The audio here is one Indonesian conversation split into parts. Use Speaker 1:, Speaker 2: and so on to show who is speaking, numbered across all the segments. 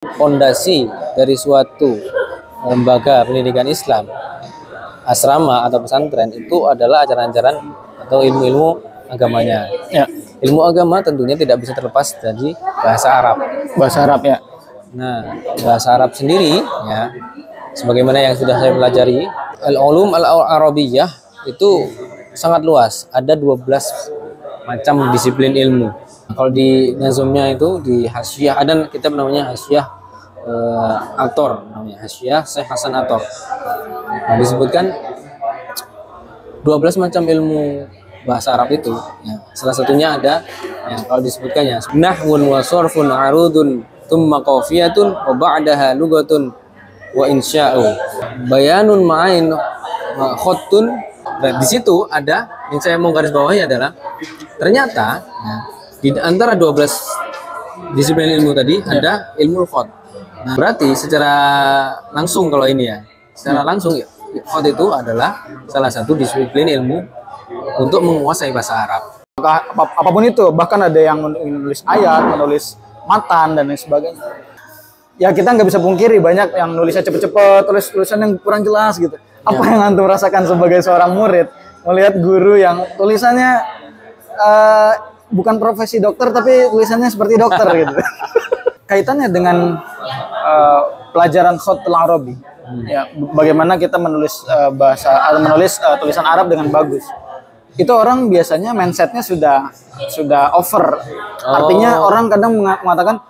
Speaker 1: Fondasi dari suatu lembaga pendidikan Islam, asrama atau pesantren, itu adalah ajaran-ajaran atau ilmu-ilmu agamanya.
Speaker 2: Ya,
Speaker 1: Ilmu agama tentunya tidak bisa terlepas dari bahasa Arab.
Speaker 2: bahasa Arab ya.
Speaker 1: Nah, bahasa Arab sendiri ya, sebagaimana yang sudah saya pelajari, al-ulum al-arabiyyah itu sangat luas. Ada 12 macam disiplin ilmu. Kalau di nazumnya itu di Hasyiah ada kitab namanya Hasyiah Ator, namanya Hasyiah Syekh Hasan Ator. Nah, disebutkan 12 macam ilmu bahasa Arab itu ya. Salah satunya ada ya, kalau disebutkannya nahwun wa sarfun arudun thumma qafiyatun wa ba'daha lugatun wa insya'u bayanun ma'ain khottun. Dan di situ ada yang saya mau garis bawahi adalah ternyata ya, di antara 12 disiplin ilmu tadi ada ilmu khot. Nah, berarti secara langsung kalau ini ya, secara langsung khot itu adalah salah satu disiplin ilmu untuk menguasai bahasa Arab.
Speaker 2: Apapun itu, bahkan ada yang menulis ayat, menulis matan dan lain sebagainya. Ya kita nggak bisa pungkiri banyak yang nulisnya cepet-cepet, tulisan yang kurang jelas gitu. Apa yang antum rasakan sebagai seorang murid melihat guru yang tulisannya bukan profesi dokter tapi tulisannya seperti dokter gitu? Kaitannya dengan pelajaran khotul Arabi, ya bagaimana kita menulis tulisan Arab dengan bagus. Itu orang biasanya mindsetnya sudah over. Artinya orang kadang mengatakan,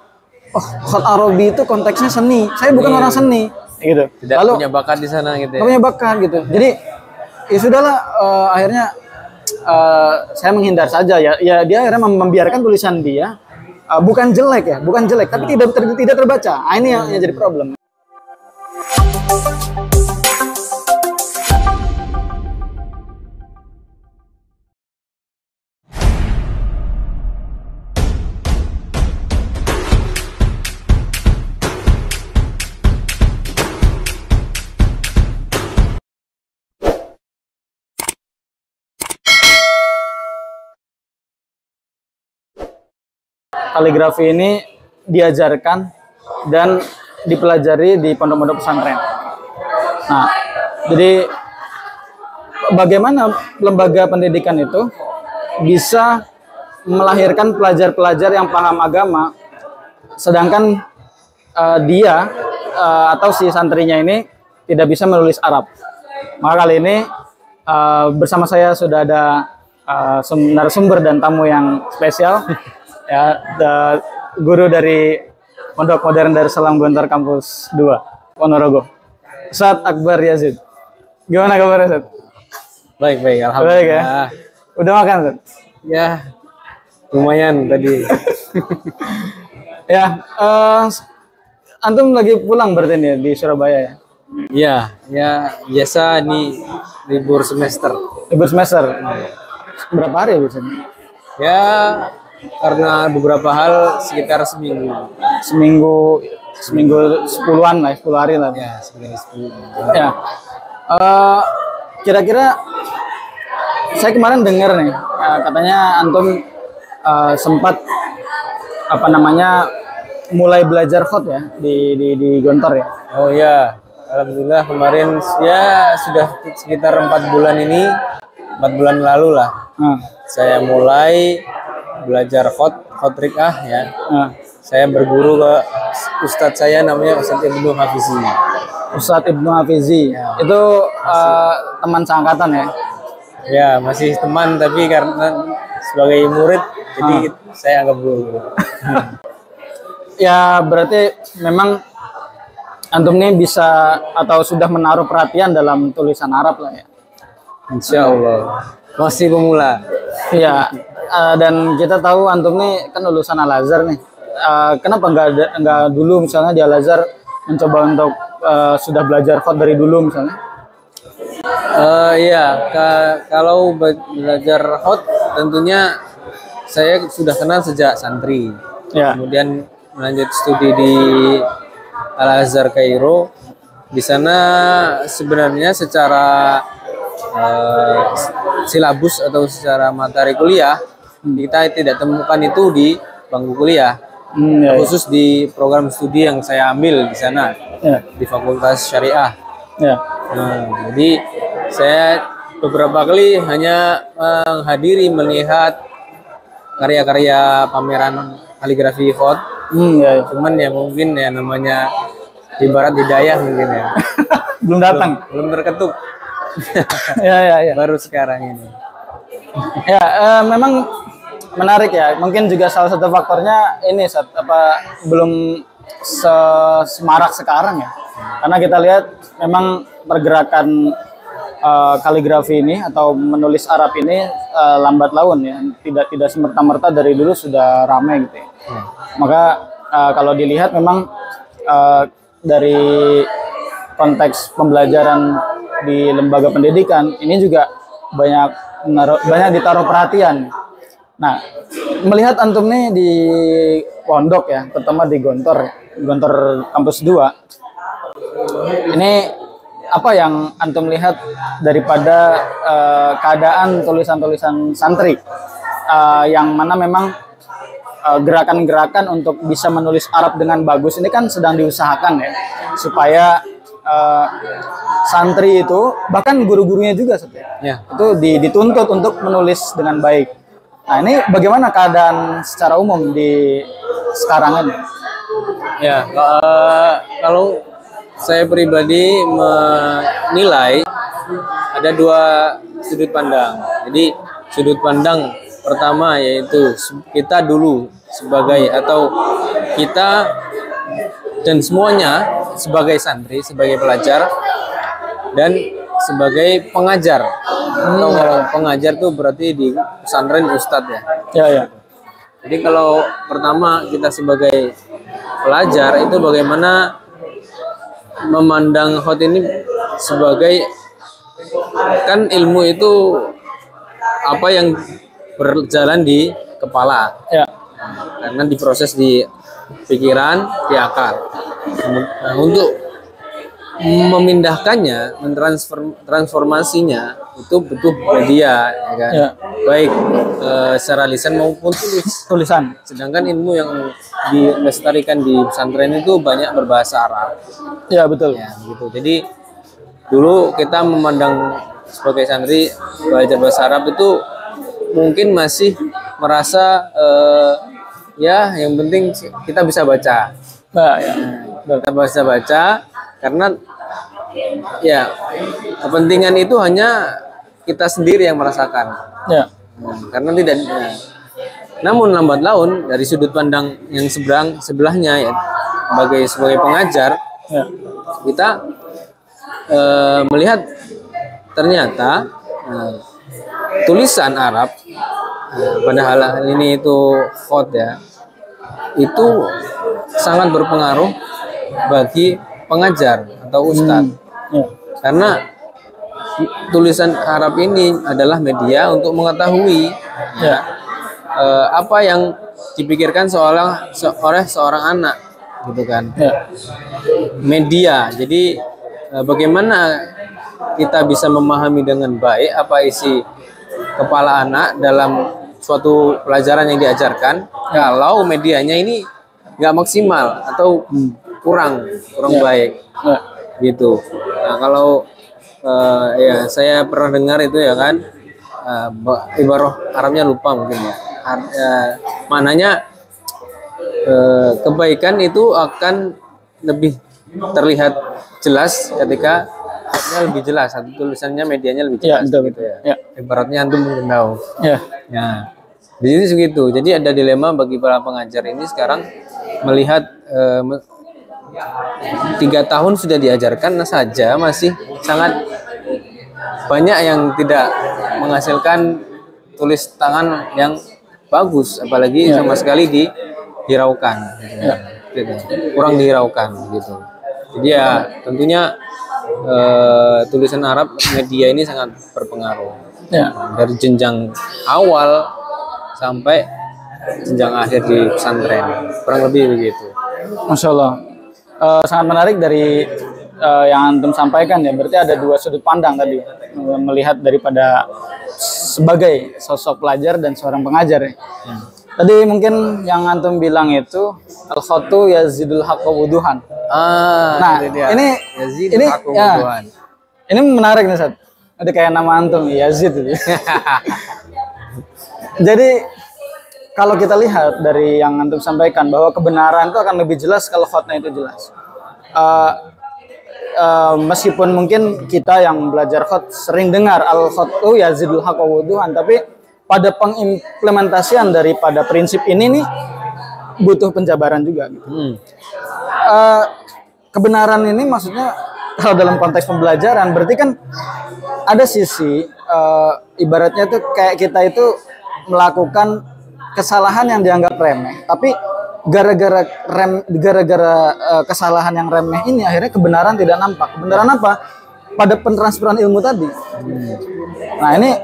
Speaker 2: oh khot Arabi itu konteksnya seni. Saya bukan orang seni, gitu.
Speaker 1: Tidak
Speaker 2: lalu
Speaker 1: punya bakat di sana gitu ya.
Speaker 2: Punya bakat gitu. Jadi ya sudahlah, akhirnya saya menghindar saja ya. Ya dia akhirnya membiarkan tulisan dia bukan jelek, tapi tidak terbaca. Nah, ini yang jadi problem. Kaligrafi ini diajarkan dan dipelajari di pondok-pondok pesantren. Nah, jadi bagaimana lembaga pendidikan itu bisa melahirkan pelajar-pelajar yang paham agama, sedangkan dia atau si santrinya ini tidak bisa menulis Arab. Maka kali ini bersama saya sudah ada narasumber dan tamu yang spesial. Ya, guru dari Pondok Modern Darussalam Gontor Kampus 2, Ponorogo, Ustadz Akbar Yazid. Gimana kabarnya, Ustadz?
Speaker 1: Baik, alhamdulillah.
Speaker 2: Baik ya? Udah makan, Ustadz?
Speaker 1: Ya, lumayan tadi.
Speaker 2: Ya, antum lagi pulang berarti nih di Surabaya ya?
Speaker 1: Ya biasa nih libur semester.
Speaker 2: Libur semester. Berapa hari ya biasanya?
Speaker 1: Ya, karena beberapa hal sekitar seminggu.
Speaker 2: Seminggu 10-an lah, 10 hari lah.
Speaker 1: Ya, sekitar 10.
Speaker 2: Ya. Kira-kira saya kemarin dengar nih, katanya antum sempat mulai belajar khot ya di Gontor ya.
Speaker 1: Oh ya, alhamdulillah kemarin ya sudah sekitar 4 bulan ini, 4 bulan lalu lah. Saya mulai belajar khot rikah ya. Saya berguru ke ustadz saya namanya Ustadz Ibnu Hafizi.
Speaker 2: Ustadz Ibnu Hafizi ya. Itu teman seangkatan ya?
Speaker 1: Ya, masih teman tapi karena sebagai murid jadi saya anggap guru.
Speaker 2: Ya berarti memang antum ini bisa atau sudah menaruh perhatian dalam tulisan Arab lah ya?
Speaker 1: Insya Allah. Masih pemula.
Speaker 2: Iya. Dan kita tahu antum nih kan lulusan Al-Azhar nih. Kenapa nggak dulu misalnya di Al-Azhar mencoba untuk sudah belajar khot dari dulu misalnya?
Speaker 1: Iya, kalau belajar khot tentunya saya sudah kenal sejak santri.
Speaker 2: Ya.
Speaker 1: Kemudian melanjut studi di Al-Azhar Kairo. Di sana sebenarnya secara silabus atau secara materi kuliah kita tidak temukan itu di bangku kuliah.
Speaker 2: Ya,
Speaker 1: khusus di program studi yang saya ambil di sana,
Speaker 2: ya,
Speaker 1: di Fakultas Syariah.
Speaker 2: ya,
Speaker 1: Nah, jadi saya beberapa kali hanya menghadiri melihat karya-karya pameran kaligrafi Hot.
Speaker 2: ya, ya.
Speaker 1: Cuman ya mungkin ya namanya di barat hidayah mungkin ya.
Speaker 2: Belum datang.
Speaker 1: Belum terketuk.
Speaker 2: Ya, ya, ya.
Speaker 1: Baru sekarang ini.
Speaker 2: Ya, memang menarik ya. Mungkin juga salah satu faktornya ini belum semarak sekarang ya. Karena kita lihat memang pergerakan kaligrafi ini atau menulis Arab ini lambat laun ya. Tidak semerta-merta dari dulu sudah ramai gitu ya. Maka kalau dilihat memang dari konteks pembelajaran di lembaga pendidikan ini juga banyak ditaruh perhatian. Nah, melihat antum nih di pondok ya, terutama di Gontor kampus 2. Ini apa yang antum lihat daripada keadaan tulisan-tulisan santri yang mana memang gerakan-gerakan untuk bisa menulis Arab dengan bagus ini kan sedang diusahakan ya, supaya santri itu bahkan guru-gurunya juga
Speaker 1: Ya.
Speaker 2: itu dituntut untuk menulis dengan baik. Nah, ini bagaimana keadaan secara umum di sekarang ini?
Speaker 1: Ya, kalau saya pribadi menilai ada dua sudut pandang. Jadi sudut pandang pertama yaitu kita dulu sebagai atau kita dan semuanya sebagai santri, sebagai pelajar dan sebagai pengajar. Atau kalau pengajar tuh berarti di pesantren ustadz ya.
Speaker 2: Ya, ya.
Speaker 1: Jadi kalau pertama kita sebagai pelajar itu bagaimana memandang Hot ini sebagai kan ilmu itu apa yang berjalan di kepala,
Speaker 2: Ya.
Speaker 1: karena diproses di pikiran, di akal. Nah, untuk memindahkannya, transformasinya itu butuh media, ya kan?
Speaker 2: Ya.
Speaker 1: Baik secara lisan maupun
Speaker 2: Tulisan.
Speaker 1: Sedangkan ilmu yang dilestarikan di pesantren itu banyak berbahasa Arab.
Speaker 2: Ya, betul.
Speaker 1: Ya, gitu. Jadi dulu kita memandang sebagai santri belajar bahasa Arab itu mungkin masih merasa ya yang penting kita bisa baca.
Speaker 2: Nah, ya.
Speaker 1: Kita bisa baca karena ya kepentingan itu hanya kita sendiri yang merasakan.
Speaker 2: Ya.
Speaker 1: Karena tidak. Namun lambat laun dari sudut pandang yang sebelahnya ya sebagai pengajar
Speaker 2: Ya.
Speaker 1: kita melihat ternyata tulisan Arab pada hal ini itu Hot ya itu sangat berpengaruh bagi pengajar atau ustadz
Speaker 2: Ya.
Speaker 1: karena tulisan Arab ini adalah media untuk mengetahui
Speaker 2: Ya.
Speaker 1: apa yang dipikirkan oleh seorang anak gitu kan.
Speaker 2: Ya.
Speaker 1: Media. Jadi bagaimana kita bisa memahami dengan baik apa isi kepala anak dalam suatu pelajaran yang diajarkan kalau medianya ini nggak maksimal atau kurang
Speaker 2: Ya.
Speaker 1: baik
Speaker 2: Ya.
Speaker 1: gitu. Nah, kalau ya saya pernah dengar itu ya kan ibarah Arabnya lupa mungkin ya. Mananya kebaikan itu akan lebih terlihat jelas ketika lebih jelas, atau tulisannya medianya lebih
Speaker 2: Ya,
Speaker 1: jelas
Speaker 2: betul,
Speaker 1: gitu ya.
Speaker 2: Ya.
Speaker 1: Ibaratnya antum mungkin tahu.
Speaker 2: Ya.
Speaker 1: Ya. Di sini segitu. Jadi ada dilema bagi para pengajar ini sekarang melihat 3 tahun sudah diajarkan saja masih sangat banyak yang tidak menghasilkan tulis tangan yang bagus, apalagi sama sekali dihiraukan, gitu. Kurang dihiraukan gitu. Jadi ya tentunya tulisan Arab media ini sangat berpengaruh.
Speaker 2: Ya.
Speaker 1: Dari jenjang awal sampai jenjang akhir di pesantren, kurang lebih begitu.
Speaker 2: Masya Allah. Sangat menarik dari yang antum sampaikan ya. Berarti ada dua sudut pandang tadi melihat daripada sebagai sosok pelajar dan seorang pengajar ya. Tadi mungkin yang antum bilang itu al-khatu yazidul haqqa wuduhan. Nah,
Speaker 1: itu dia.
Speaker 2: ini
Speaker 1: Yazidul
Speaker 2: ini
Speaker 1: haqqu
Speaker 2: ya,
Speaker 1: wuduhan.
Speaker 2: ini menarik nih, Sat. Ada kayak nama antum Yazid itu. Jadi kalau kita lihat dari yang antum sampaikan bahwa kebenaran itu akan lebih jelas kalau khotnya itu jelas. Meskipun mungkin kita yang belajar khot sering dengar al khotu yazidul haqqa wuduhan, tapi pada pengimplementasian daripada prinsip ini nih butuh penjabaran juga. Gitu. Kebenaran ini maksudnya kalau dalam konteks pembelajaran berarti kan ada sisi ibaratnya tuh kayak kita itu melakukan kesalahan yang dianggap remeh, tapi gara-gara kesalahan yang remeh ini akhirnya kebenaran tidak nampak. Kebenaran apa? Pada pentransferan ilmu tadi. Nah ini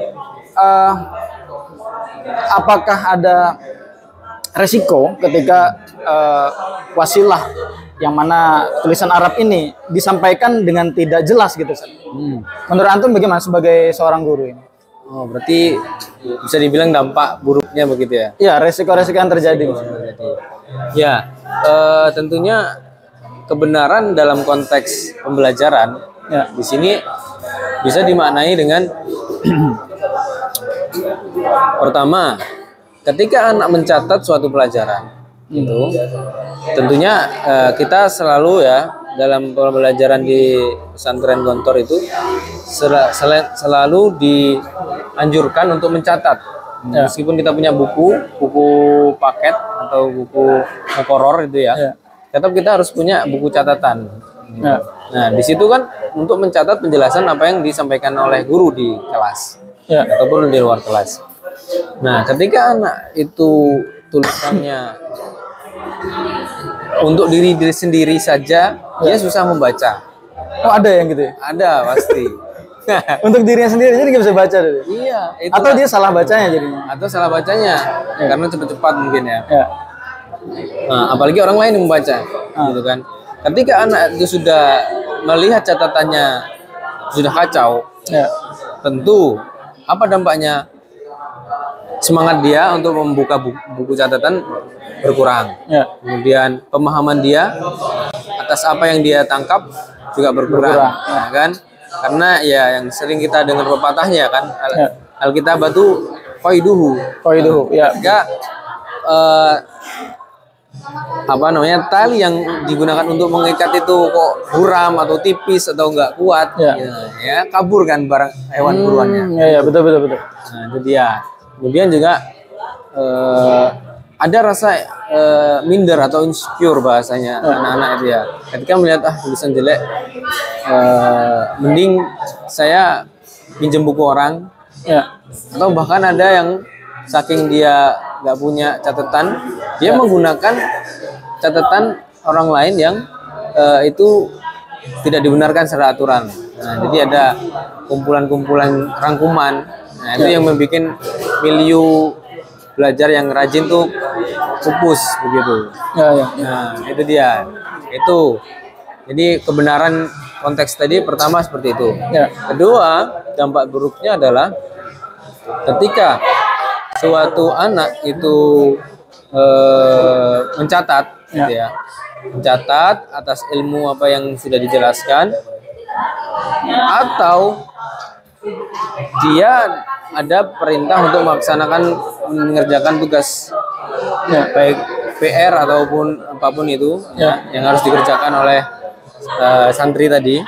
Speaker 2: apakah ada resiko ketika wasilah yang mana tulisan Arab ini disampaikan dengan tidak jelas gitu? Menurut antum bagaimana sebagai seorang guru ini?
Speaker 1: Oh, berarti bisa dibilang dampak buruknya begitu ya?
Speaker 2: Ya, resiko-resiko yang terjadi.
Speaker 1: Ya, tentunya kebenaran dalam konteks pembelajaran
Speaker 2: Ya.
Speaker 1: di sini bisa dimaknai dengan pertama, ketika anak mencatat suatu pelajaran itu, tentunya kita selalu ya dalam pembelajaran di pesantren Gontor itu selalu dianjurkan untuk mencatat. Meskipun kita punya buku paket atau buku mukoror itu ya, tetap kita harus punya buku catatan. Nah, di situ kan untuk mencatat penjelasan apa yang disampaikan oleh guru di kelas ataupun di luar kelas. Nah, ketika anak itu tulisannya untuk diri sendiri saja, dia susah membaca.
Speaker 2: Oh, ada yang gitu ya?
Speaker 1: Ada pasti.
Speaker 2: Untuk dirinya sendiri jadi nggak bisa baca deh.
Speaker 1: Iya.
Speaker 2: Atau dia salah bacanya jadinya.
Speaker 1: Atau salah bacanya karena cepat-cepat mungkin ya. Nah, apalagi orang lain yang membaca, gitu kan. Ketika anak itu sudah melihat catatannya sudah kacau, tentu apa dampaknya? Semangat dia untuk membuka buku catatan berkurang. Kemudian pemahaman dia atas apa yang dia tangkap juga berkurang. Ya kan? Karena ya yang sering kita dengar pepatahnya kan, Alkitabatu qaiduhu.
Speaker 2: Ya.
Speaker 1: Ya, apa namanya, tali yang digunakan untuk mengikat itu kok buram atau tipis atau enggak kuat, ya kabur kan barang hewan buruannya.
Speaker 2: Ya, betul.
Speaker 1: Nah, itu dia. Kemudian juga ada rasa minder atau insecure bahasanya anak-anak itu ya. Ketika melihat tulisan jelek, mending saya pinjam buku orang, atau bahkan ada yang saking dia nggak punya catatan, dia menggunakan catatan orang lain yang itu tidak dibenarkan secara aturan. Nah, jadi ada kumpulan-kumpulan rangkuman. Nah, itu yang membuat milieu belajar yang rajin tuh pupus begitu. Nah, itu dia. Itu. Jadi kebenaran konteks tadi pertama seperti itu. Kedua, dampak buruknya adalah ketika suatu anak itu mencatat, gitu ya, mencatat atas ilmu apa yang sudah dijelaskan, atau dia ada perintah untuk mengerjakan tugas, baik PR ataupun apapun itu, yang harus dikerjakan oleh santri tadi,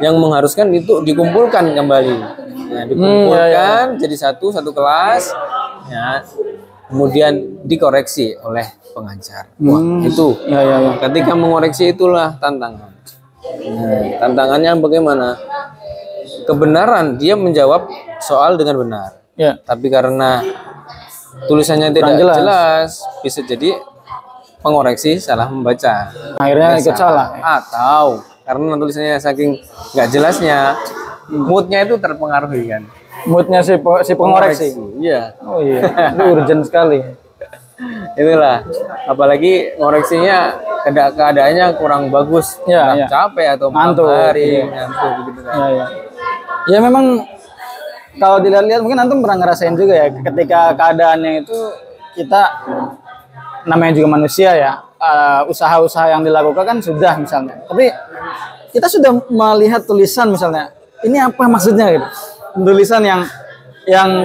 Speaker 1: yang mengharuskan itu dikumpulkan kembali. Nah, dikumpulkan jadi satu kelas, ya, kemudian dikoreksi oleh pengajar. Wah, itu. Ketika mengoreksi itulah tantangan. Nah, tantangannya bagaimana? Kebenaran dia menjawab soal dengan benar. Tapi karena tulisannya tidak jelas, bisa jadi pengoreksi salah membaca.
Speaker 2: Akhirnya ikut salah.
Speaker 1: Atau karena tulisannya saking nggak jelasnya, moodnya itu terpengaruhi kan.
Speaker 2: Moodnya si pengoreksi.
Speaker 1: Iya.
Speaker 2: Oh iya, itu urgent sekali.
Speaker 1: Itulah, apalagi ngoreksinya keadaannya kurang bagus,
Speaker 2: Ya.
Speaker 1: capek atau
Speaker 2: Ngantuk.
Speaker 1: hari ngantuk begitu kan.
Speaker 2: Ya memang kalau dilihat-lihat mungkin antum pernah ngerasain juga ya ketika keadaannya itu kita namanya juga manusia ya, usaha-usaha yang dilakukan kan sudah misalnya, tapi kita sudah melihat tulisan misalnya ini apa maksudnya gitu, tulisan yang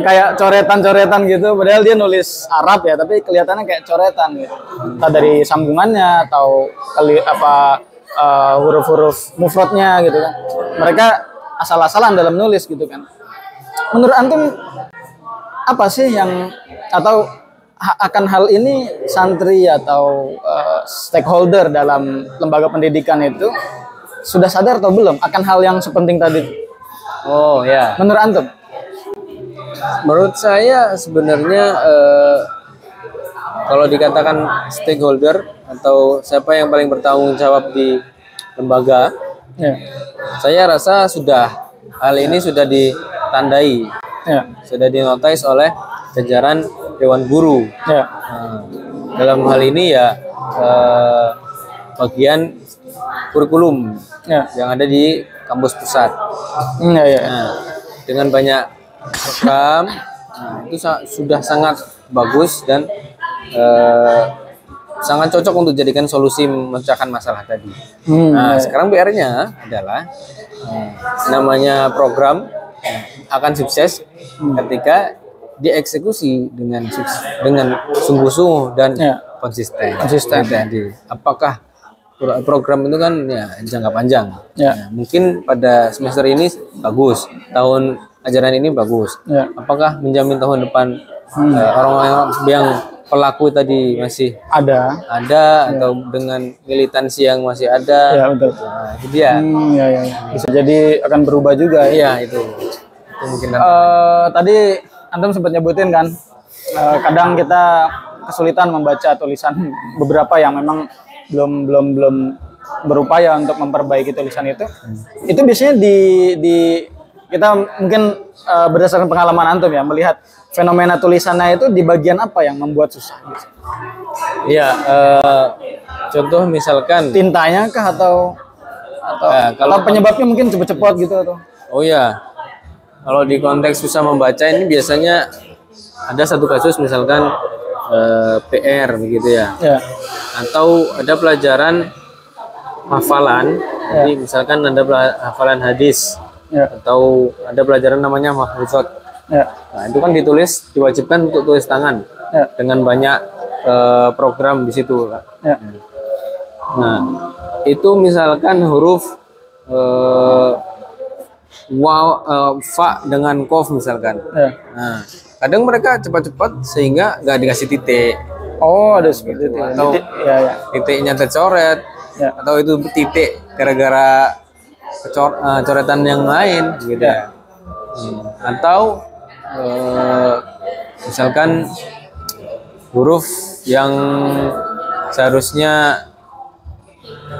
Speaker 2: kayak coretan-coretan gitu, padahal dia nulis Arab ya, tapi kelihatannya kayak coretan gitu, entah dari sambungannya atau huruf-huruf mufradnya gitu kan, mereka asal-asalan dalam nulis gitu kan. Menurut antum apa sih yang atau akan hal ini santri atau stakeholder dalam lembaga pendidikan itu sudah sadar atau belum akan hal yang sepenting tadi?
Speaker 1: Oh ya.
Speaker 2: Menurut antum?
Speaker 1: Menurut saya sebenarnya kalau dikatakan stakeholder atau siapa yang paling bertanggung jawab di lembaga,
Speaker 2: Ya.
Speaker 1: saya rasa hal ini sudah ditandai,
Speaker 2: Ya.
Speaker 1: sudah dinotis oleh jajaran Dewan Guru.
Speaker 2: Ya.
Speaker 1: Nah, dalam hal ini ya bagian kurikulum
Speaker 2: Ya.
Speaker 1: yang ada di kampus pusat.
Speaker 2: Ya, ya.
Speaker 1: Nah, dengan banyak program, itu sudah sangat bagus dan sangat cocok untuk dijadikan solusi memecahkan masalah tadi. Nah, sekarang PR-nya adalah namanya program akan sukses ketika dieksekusi dengan sungguh-sungguh dan konsisten. Tadi, apakah program itu kan ya jangka panjang.
Speaker 2: Ya.
Speaker 1: Nah, mungkin pada semester ini bagus, tahun ajaran ini bagus.
Speaker 2: Ya.
Speaker 1: Apakah menjamin tahun depan orang-orang yang pelaku tadi masih
Speaker 2: Ada.
Speaker 1: atau dengan militansi yang masih ada?
Speaker 2: Ya, betul.
Speaker 1: Nah, itu dia.
Speaker 2: Ya, ya, ya. Bisa jadi akan berubah juga ya.
Speaker 1: Iya, itu mungkin.
Speaker 2: Tadi antum sempat nyebutin kan, kadang kita kesulitan membaca tulisan beberapa yang memang belum berupaya untuk memperbaiki tulisan itu. Itu biasanya di kita mungkin berdasarkan pengalaman antum ya, melihat fenomena tulisannya itu di bagian apa yang membuat susah gitu.
Speaker 1: Iya, contoh misalkan
Speaker 2: Tintanya kah atau kalau penyebabnya mungkin cepet-cepet gitu atau?
Speaker 1: Oh ya, kalau di konteks susah membaca ini biasanya ada satu kasus misalkan PR begitu ya.
Speaker 2: Ya.
Speaker 1: Atau ada pelajaran hafalan, jadi misalkan ada hafalan hadis, atau ada pelajaran namanya mahfuzat. Nah, itu kan diwajibkan untuk tulis tangan dengan banyak program di situ. Nah, itu misalkan huruf fa dengan kof misalkan. Nah, kadang mereka cepat-cepat sehingga nggak dikasih titik.
Speaker 2: Oh, ada seperti itu.
Speaker 1: Atau titiknya tercoret, atau itu titik gara-gara coretan yang lain gitu ya. Atau misalkan huruf yang seharusnya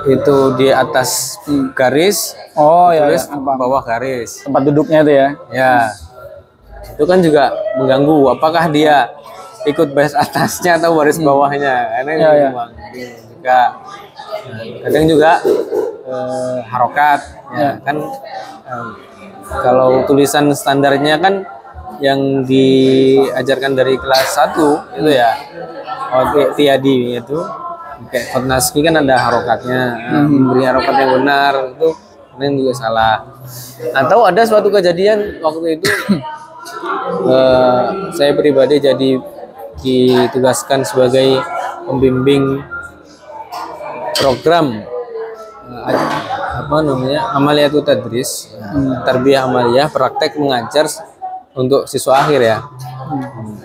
Speaker 1: itu di atas garis, tulis bawah garis.
Speaker 2: Tempat duduknya itu ya.
Speaker 1: Ya, itu kan juga mengganggu. Apakah dia ikut baris atasnya atau baris bawahnya? Karena memang juga kadang juga harokat, ya kan. Kalau tulisan standarnya kan yang diajarkan dari kelas 1 itu ya, tiadi itu. Kayak Khotnaski kan ada harokatnya, memberi harokat yang benar itu kadang juga salah. Atau ada suatu kejadian waktu itu saya pribadi jadi ditugaskan sebagai pembimbing program amaliyatu tadris, tarbiyah amaliyah, praktek mengajar untuk siswa akhir ya.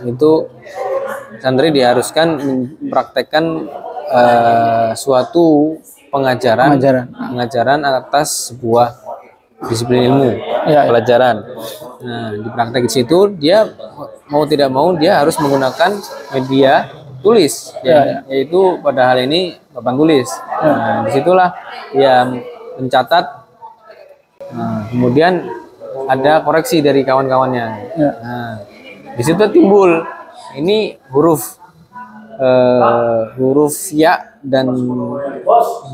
Speaker 1: Itu santri diharuskan mempraktekkan suatu pengajaran atas sebuah disiplin ilmu, pelajaran. Nah, di praktek di situ dia mau tidak mau dia harus menggunakan media tulis, yaitu pada hal ini papan tulis. Nah, disitulah dia mencatat. Nah, kemudian ada koreksi dari kawan-kawannya. Nah, di situ timbul ini huruf ya dan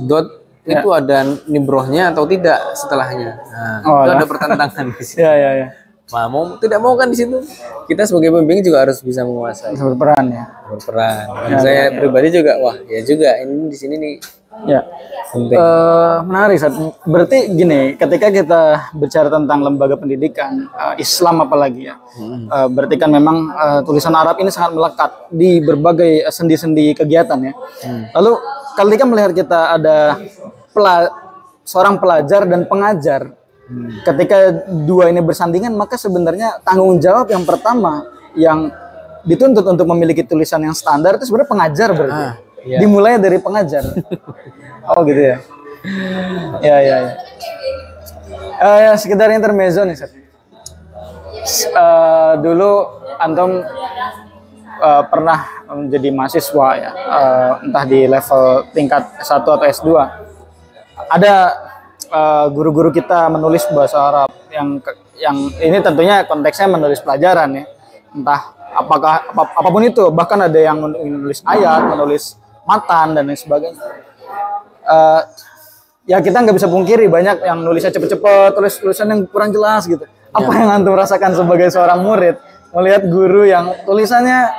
Speaker 1: dot itu ada nibrohnya atau tidak setelahnya. Nah, itu ada pertentangan di situ. Nah, mau tidak mau kan di situ kita sebagai pembimbing juga harus bisa menguasai,
Speaker 2: Bisa berperan ya.
Speaker 1: berperan. Dan saya pribadi juga, wah ya juga ini di sini nih
Speaker 2: Ya.
Speaker 1: penting.
Speaker 2: Menarik, Sat. Berarti gini, ketika kita bicara tentang lembaga pendidikan Islam apalagi ya, berarti kan memang tulisan Arab ini sangat melekat di berbagai sendi-sendi kegiatan ya. Lalu ketika melihat kita ada seorang pelajar dan pengajar, ketika dua ini bersandingan, maka sebenarnya tanggung jawab yang pertama yang dituntut untuk memiliki tulisan yang standar itu sebenarnya pengajar berarti.
Speaker 1: Iya.
Speaker 2: Dimulai dari pengajar. Oh gitu ya. Ya ya ya. Ya sekedar intermezzo nih, Sat. Dulu antum pernah menjadi mahasiswa ya, entah di level tingkat S1 atau S2. Ada guru-guru kita menulis bahasa Arab yang ini tentunya konteksnya menulis pelajaran ya. Entah apapun itu, bahkan ada yang menulis ayat, menulis matan dan lain sebagainya. Ya kita nggak bisa pungkiri banyak yang nulisnya cepet-cepet, tulisan yang kurang jelas gitu. Apa yang antum rasakan sebagai seorang murid melihat guru yang tulisannya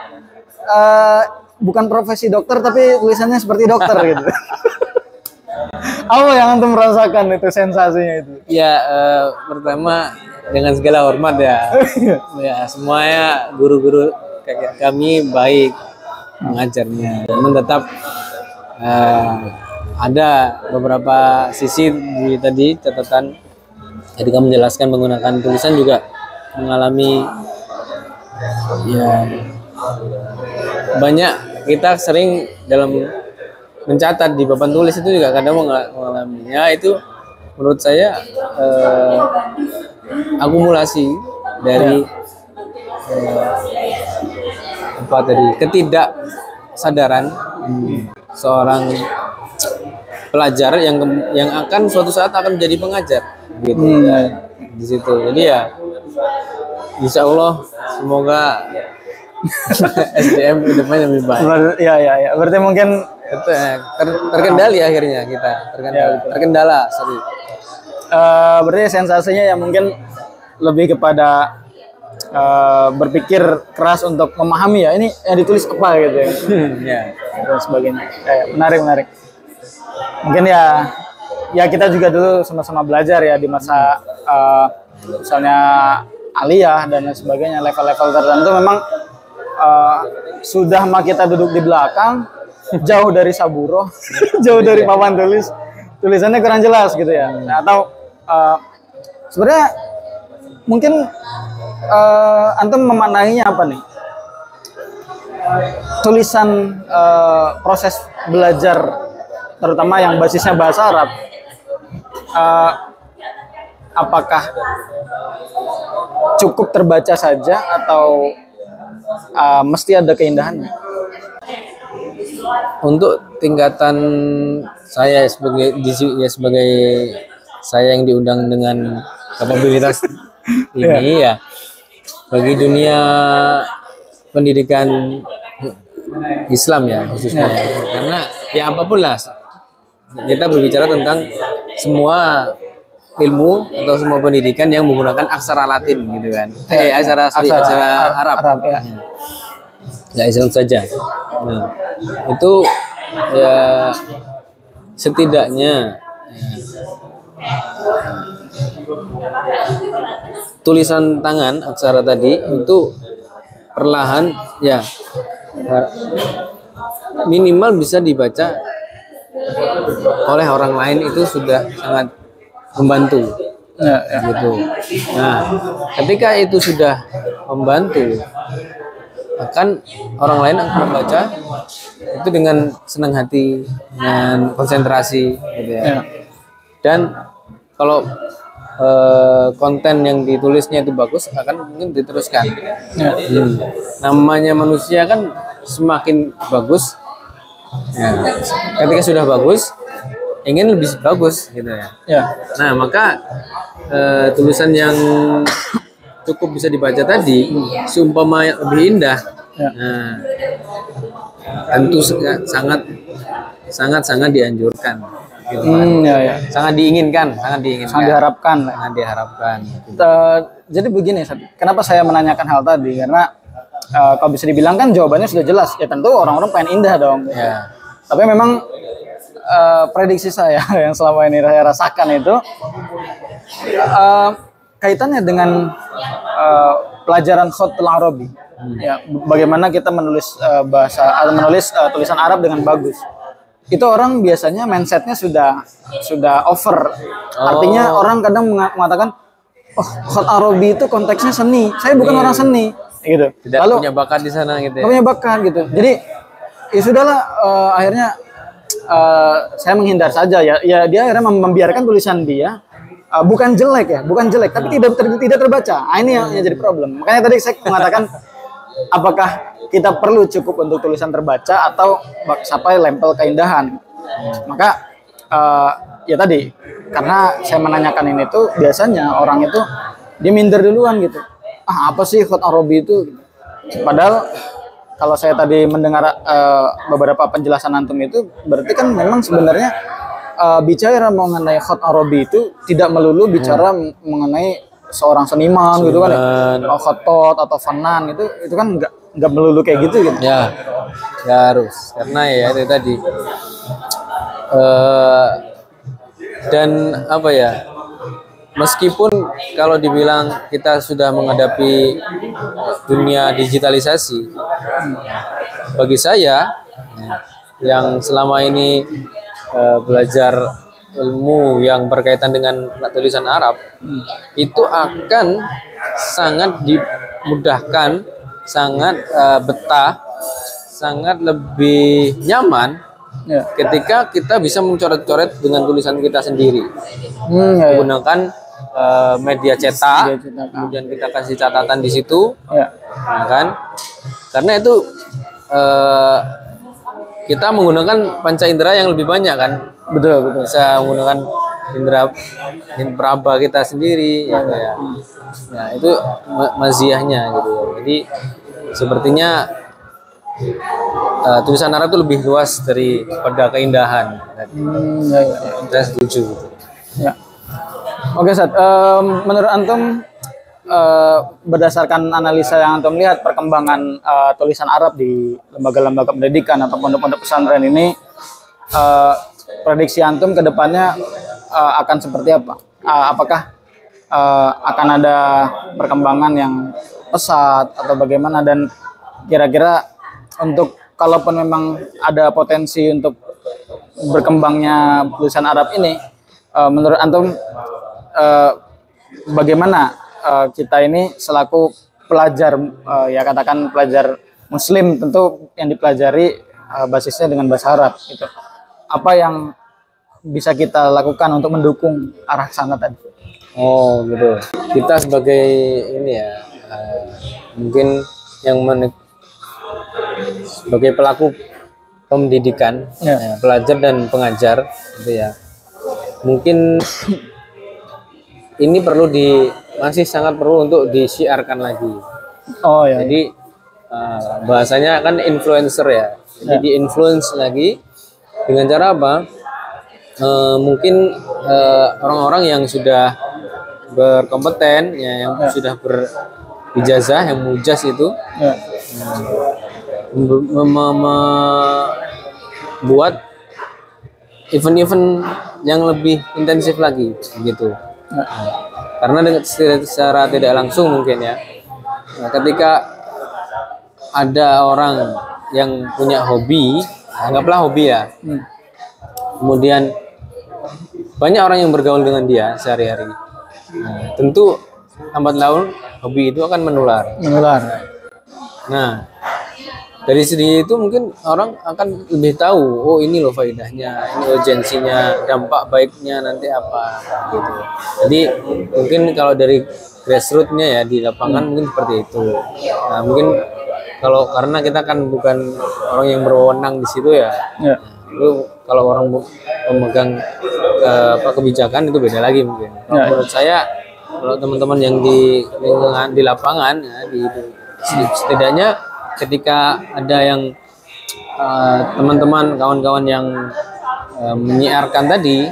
Speaker 2: bukan profesi dokter tapi tulisannya seperti dokter gitu? Apa yang antum rasakan itu, sensasinya itu?
Speaker 1: Ya pertama dengan segala hormat ya, ya semuanya guru-guru kayak kami baik mengajarnya, namun tetap ada beberapa sisi di tadi catatan ketika menjelaskan menggunakan tulisan juga mengalami ya banyak kita sering dalam mencatat di papan tulis itu juga kadang mengalaminya itu menurut saya akumulasi dari apa tadi ketidaksadaran seorang pelajar yang akan suatu saat akan menjadi pengajar gitu ya, di situ. Jadi ya insya Allah semoga SDM ke depannya lebih baik.
Speaker 2: Ya ya ya. Berarti mungkin
Speaker 1: terkendali akhirnya kita terkendala. Sorry.
Speaker 2: Berarti sensasinya ya mungkin lebih kepada berpikir keras untuk memahami ya ini yang ditulis apa gitu ya.
Speaker 1: Ya.
Speaker 2: Dan sebagainya. Menarik. Mungkin ya kita juga dulu sama-sama belajar ya di masa misalnya aliyah dan lain sebagainya, level-level tertentu memang sudah mah kita duduk di belakang, jauh dari saburo, jauh dari papan tulis, tulisannya kurang jelas gitu ya. Atau sebenarnya mungkin antum memaknainya apa nih? Tulisan proses belajar terutama yang basisnya bahasa Arab, apakah cukup terbaca saja atau mesti ada keindahannya?
Speaker 1: Untuk tingkatan saya sebagai saya yang diundang dengan kapabilitas ini ya bagi dunia pendidikan Islam ya khususnya karena ya apapun lah kita berbicara tentang semua ilmu atau semua pendidikan yang menggunakan aksara Latin gitu kan, aksara Arab
Speaker 2: ya.
Speaker 1: Ya Islam saja. Nah, itu ya setidaknya tulisan tangan aksara tadi itu perlahan ya minimal bisa dibaca oleh orang lain itu sudah sangat membantu gitu. Nah, ketika itu sudah membantu, akan orang lain akan membaca itu dengan senang hati, dengan konsentrasi gitu ya. Dan kalau konten yang ditulisnya itu bagus akan mungkin diteruskan. Namanya manusia kan semakin bagus ya, ketika sudah bagus ingin lebih bagus gitu ya. Nah maka tulisan yang cukup bisa dibaca tadi seumpama lebih indah, nah, tentu sangat dianjurkan gitu kan.
Speaker 2: Ya.
Speaker 1: Sangat diinginkan, sangat diinginkan.
Speaker 2: Sangat diharapkan.
Speaker 1: Sangat diharapkan.
Speaker 2: Jadi begini, kenapa saya menanyakan hal tadi? Karena kalau bisa dibilang kan jawabannya sudah jelas. Ya tentu orang-orang pengen indah dong.
Speaker 1: Ya.
Speaker 2: Tapi memang prediksi saya yang selama ini saya rasakan itu kaitannya dengan pelajaran Khatul Arabi. Ya, bagaimana kita menulis tulisan Arab dengan bagus. Itu orang biasanya mindsetnya sudah over. Artinya orang kadang mengatakan, oh, Khatul Arabi itu konteksnya seni. Saya bukan orang seni, gitu.
Speaker 1: Tidak punya bakat di sana gitu.
Speaker 2: Punya bakat gitu. Jadi ya sudahlah, akhirnya saya menghindar saja ya. Ya dia akhirnya membiarkan tulisan dia bukan jelek, tapi tidak terbaca. Ini yang jadi problem. Makanya tadi saya mengatakan apakah kita perlu cukup untuk tulisan terbaca atau sampai level keindahan. Maka ya tadi karena saya menanyakan ini tuh biasanya orang itu dia minder duluan gitu. Apa sih Khatul Arabi itu? Padahal kalau saya tadi mendengar beberapa penjelasan antum itu berarti kan memang sebenarnya bicara mengenai Khatul Arabi itu tidak melulu bicara mengenai seorang seniman gitu kan ya. Khotot atau fanan itu kan nggak melulu kayak gitu.
Speaker 1: Ya harus karena ya itu tadi dan apa ya, meskipun kalau dibilang kita sudah menghadapi dunia digitalisasi, bagi saya yang selama ini belajar ilmu yang berkaitan dengan tulisan Arab itu akan sangat dimudahkan, sangat betah, sangat lebih nyaman ketika kita bisa mencoret-coret dengan tulisan kita sendiri, menggunakan media cetak, kemudian kita kasih catatan di situ, kan? Karena itu kita menggunakan panca indera yang lebih banyak kan.
Speaker 2: Betul.
Speaker 1: Bisa menggunakan indera peraba kita sendiri ya. Nah, itu maziahnya gitu. Jadi sepertinya tulisan Arab itu lebih luas daripada keindahan. Saya setuju gitu.
Speaker 2: Ya. Oke, Ustaz. Menurut antum berdasarkan analisa yang antum lihat perkembangan tulisan Arab di lembaga-lembaga pendidikan atau pondok-pondok pesantren ini, prediksi antum ke depannya akan seperti apa? Apakah akan ada perkembangan yang pesat atau bagaimana, dan kira-kira untuk kalaupun memang ada potensi untuk berkembangnya tulisan Arab ini, menurut antum bagaimana kita ini selaku pelajar, ya katakan pelajar Muslim tentu yang dipelajari basisnya dengan bahasa Arab gitu. Apa yang bisa kita lakukan untuk mendukung arah sana tadi?
Speaker 1: Oh gitu. Kita sebagai ini ya, mungkin yang sebagai pelaku pendidikan, pelajar dan pengajar, gitu ya. Mungkin ini masih sangat perlu untuk disiarkan lagi.
Speaker 2: Oh ya.
Speaker 1: Jadi bahasanya kan influencer ya. Jadi di-influence lagi dengan cara apa? Mungkin orang-orang yang sudah berkompeten, ya, yang sudah berijazah, yang mujaz itu, membuat event-event yang lebih intensif lagi, gitu. Karena secara tidak langsung mungkin ya, ketika ada orang yang punya hobi, anggaplah hobi ya, kemudian banyak orang yang bergaul dengan dia sehari-hari, tentu lambat laun hobi itu akan menular. Nah, dari segi itu mungkin orang akan lebih tahu, oh ini loh faedahnya, ini urgensinya, dampak baiknya nanti apa, gitu. Jadi mungkin kalau dari grassroots-nya ya di lapangan mungkin seperti itu. Nah, mungkin kalau karena kita kan bukan orang yang berwenang di situ ya. Itu kalau orang memegang kebijakan itu beda lagi mungkin. Menurut saya kalau teman-teman yang di lingkungan di lapangan ya, setidaknya ketika ada yang teman-teman kawan-kawan yang menyiarkan tadi,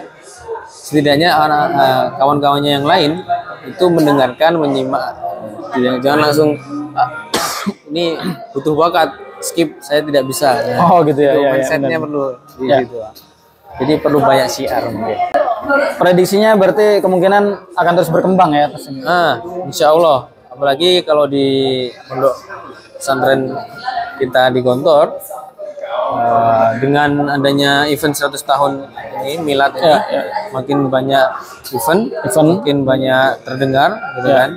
Speaker 1: setidaknya kawan-kawannya yang lain itu mendengarkan, menyimak. Jangan langsung ini butuh bakat, skip, saya tidak bisa.
Speaker 2: Oh gitu ya.
Speaker 1: Itu
Speaker 2: Ya,
Speaker 1: mindsetnya
Speaker 2: benar.
Speaker 1: perlu
Speaker 2: Ya.
Speaker 1: gitu. Jadi perlu banyak syiar mungkin.
Speaker 2: Prediksinya berarti kemungkinan akan terus berkembang ya.
Speaker 1: Insya Allah. Apalagi kalau di pondok pesantren kita di Gontor, dengan adanya event 100 tahun ini, milad ini, makin banyak event, makin banyak terdengar, gitu kan.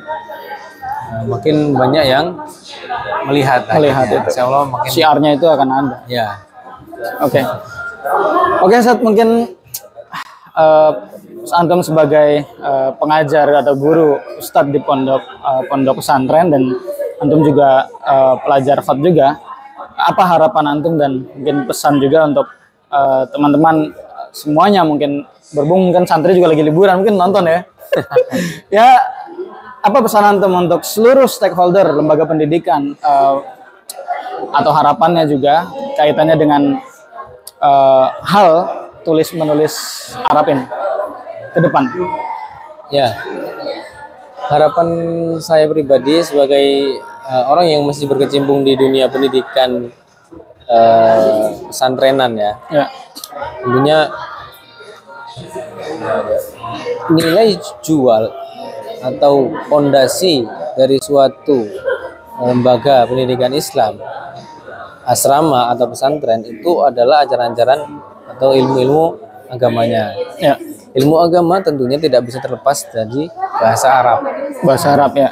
Speaker 1: Makin banyak yang melihat
Speaker 2: itu.
Speaker 1: Insya Allah makin
Speaker 2: Syiarnya itu akan ada.
Speaker 1: ya.
Speaker 2: Oke. Saat mungkin antum sebagai pengajar atau guru ustadz di pondok pesantren, dan antum juga pelajar FAT juga, apa harapan antum dan mungkin pesan juga untuk teman-teman semuanya, mungkin berhubung kan santri juga lagi liburan, mungkin nonton ya. Ya, apa pesan antum untuk seluruh stakeholder lembaga pendidikan, atau harapannya juga kaitannya dengan hal tulis menulis Arab ini ke depan?
Speaker 1: Ya, harapan saya pribadi sebagai orang yang masih berkecimpung di dunia pendidikan pesantrenan ya, tentunya nilai jual atau fondasi dari suatu lembaga pendidikan Islam, asrama atau pesantren, itu adalah ajaran-ajaran atau ilmu-ilmu agamanya.
Speaker 2: Ya.
Speaker 1: Ilmu agama tentunya tidak bisa terlepas dari bahasa Arab.
Speaker 2: Bahasa Arab ya.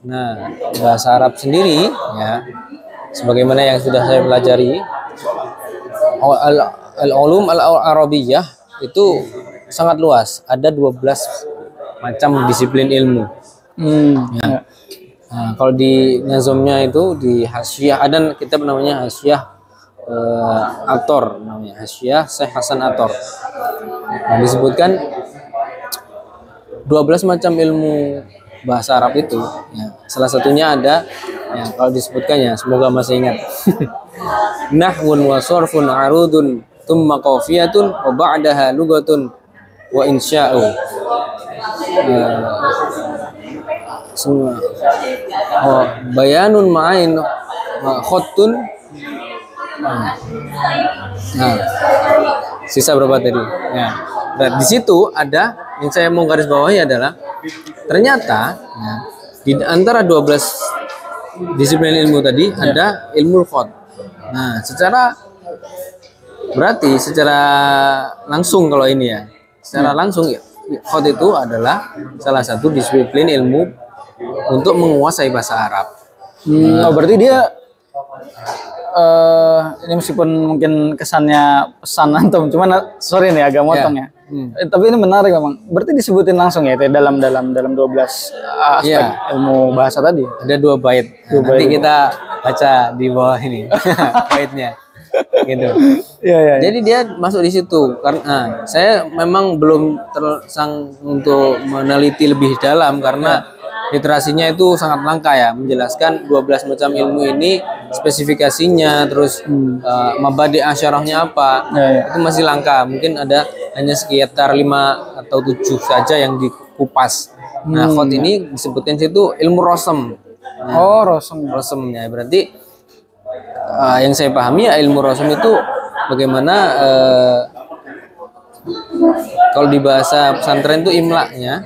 Speaker 1: Nah, bahasa Arab sendiri ya, sebagaimana yang sudah saya pelajari, al-ulum al-arabiyah itu sangat luas. Ada 12 macam disiplin ilmu. Ya. Nah, kalau di nazomnya itu di Hasyiah, ada kitab namanya Hasyiah Ator, namanya Hasyiah Syekh Hasan Ator. Nah, disebutkan 12 macam ilmu bahasa Arab itu ya. Salah satunya ada ya, kalau disebutkannya, semoga masih ingat. Nahwun wa sarfun arudun thumma qafiyatun wa ba'daha lugatun wa insya'u. Semua bayanun ma'ain khottun. Nah, sisa berapa tadi? Ya. Nah, di situ ada yang saya mau garis bawahi adalah ternyata ya, di antara 12 disiplin ilmu tadi ada ilmu khot. Nah, berarti secara langsung kalau ini ya, secara langsung ya, khot itu adalah salah satu disiplin ilmu untuk menguasai bahasa Arab.
Speaker 2: Oh, berarti dia ini meskipun mungkin kesannya pesan antum, cuman sorry nih agak motong ya. Tapi ini menarik memang. Berarti disebutin langsung ya dalam 12 aspek ilmu bahasa tadi.
Speaker 1: Ada 2 bait. Nah, nanti kita baca di bawah ini baitnya. Gitu.
Speaker 2: Ya.
Speaker 1: Jadi dia masuk di situ karena saya memang belum tersang untuk meneliti lebih dalam karena literasinya itu sangat langka ya, menjelaskan 12 macam ilmu ini, spesifikasinya, terus mabadi asyarahnya apa, itu masih langka. Mungkin ada hanya sekitar 5 atau 7 saja yang dikupas. Nah, khot ini disebutkan situ ilmu rosem. Nah, rosemnya berarti yang saya pahami ya, ilmu rosem itu bagaimana kalau di bahasa pesantren itu imlaknya.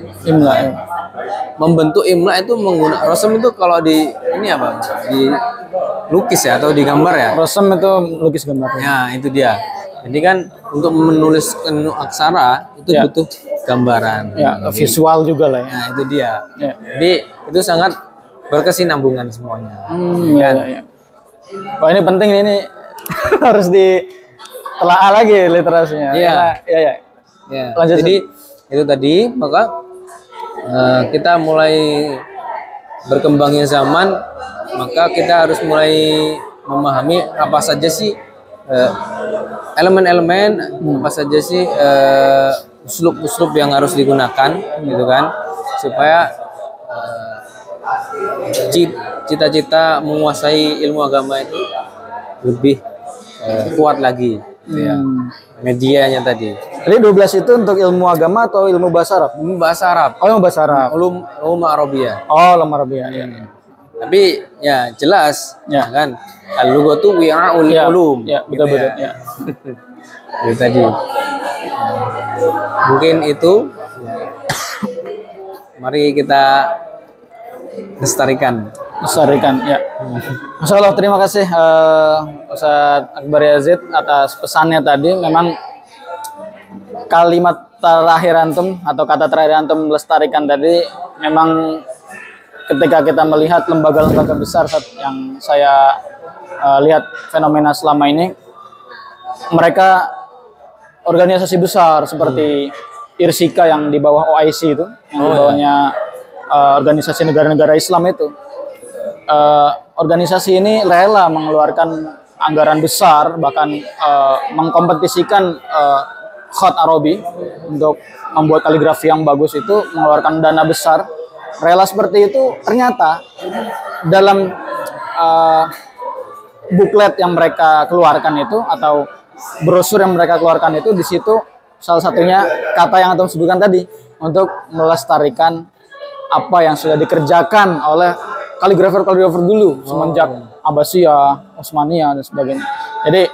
Speaker 1: Membentuk imla itu menggunakan rosem itu kalau di ini apa? Di lukis ya atau digambar ya?
Speaker 2: Rosem itu lukis gambar.
Speaker 1: Ya, itu dia. Jadi kan untuk menulis aksara itu butuh gambaran.
Speaker 2: Ya, visual juga lah ya.
Speaker 1: Nah, itu dia. Jadi itu sangat berkesinambungan semuanya.
Speaker 2: Ya. Wah, ini penting ini harus ditelaah lagi literasinya.
Speaker 1: Iya.
Speaker 2: Lanjut.
Speaker 1: Jadi itu tadi, maka kita mulai berkembangnya zaman, maka kita harus mulai memahami apa saja sih elemen-elemen, apa saja sih uslub-uslub yang harus digunakan, gitu kan, supaya cita-cita menguasai ilmu agama itu lebih kuat lagi. gitu ya. Medianya tadi.
Speaker 2: Jadi 12 itu untuk ilmu agama atau ilmu bahasa Arab?
Speaker 1: Ilmu bahasa Arab.
Speaker 2: Oh, ilmu bahasa Arab.
Speaker 1: Ulum Arabiyah.
Speaker 2: Oh, ilmu Arabia. Ya.
Speaker 1: Tapi ya jelas
Speaker 2: Ya.
Speaker 1: kan al-lughatu wi'aul
Speaker 2: Ya,
Speaker 1: ulum.
Speaker 2: ya,
Speaker 1: gitu
Speaker 2: betul-betul. Ya.
Speaker 1: Itu tadi. Mungkin itu. Mari kita lestarikan.
Speaker 2: Ya. Masya Allah, terima kasih Ustadz Akbar Yazid atas pesannya tadi. Memang kalimat terakhir antum atau kata terakhir antum melestarikan tadi, memang ketika kita melihat lembaga-lembaga besar yang saya lihat fenomena selama ini, mereka organisasi besar seperti IRSIKA yang di bawah OIC itu, yang di bawahnya organisasi negara-negara Islam itu. Organisasi ini rela mengeluarkan anggaran besar, bahkan mengkompetisikan khat Arabi untuk membuat kaligrafi yang bagus itu, mengeluarkan dana besar. Rela seperti itu, ternyata dalam buklet yang mereka keluarkan itu atau brosur yang mereka keluarkan itu, di situ salah satunya kata yang antum sebutkan tadi, untuk melestarikan apa yang sudah dikerjakan oleh kaligrafer-kaligrafer dulu semenjak Abbasiyah, Utsmaniyah dan sebagainya. Jadi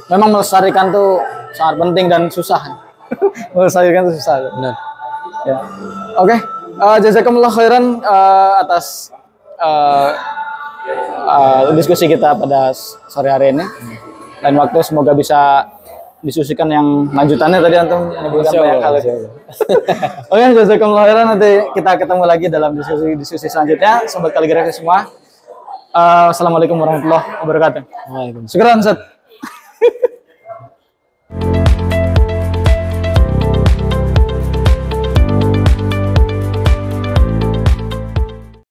Speaker 2: memang melestarikan itu sangat penting dan susah. Melestarikan itu susah.
Speaker 1: Benar.
Speaker 2: Ya. Oke. Jazakumullah khairan atas diskusi kita pada sore hari ini. Lain waktu semoga bisa diskusikan yang lanjutannya, tadi antum menyebutkan banyak hal. Oke, jazakumullah khairan, nanti kita ketemu lagi dalam diskusi selanjutnya. Sobat kaligrafi semua. Assalamualaikum warahmatullahi wabarakatuh.
Speaker 1: Waalaikumsalam.
Speaker 2: Syukran Ustaz.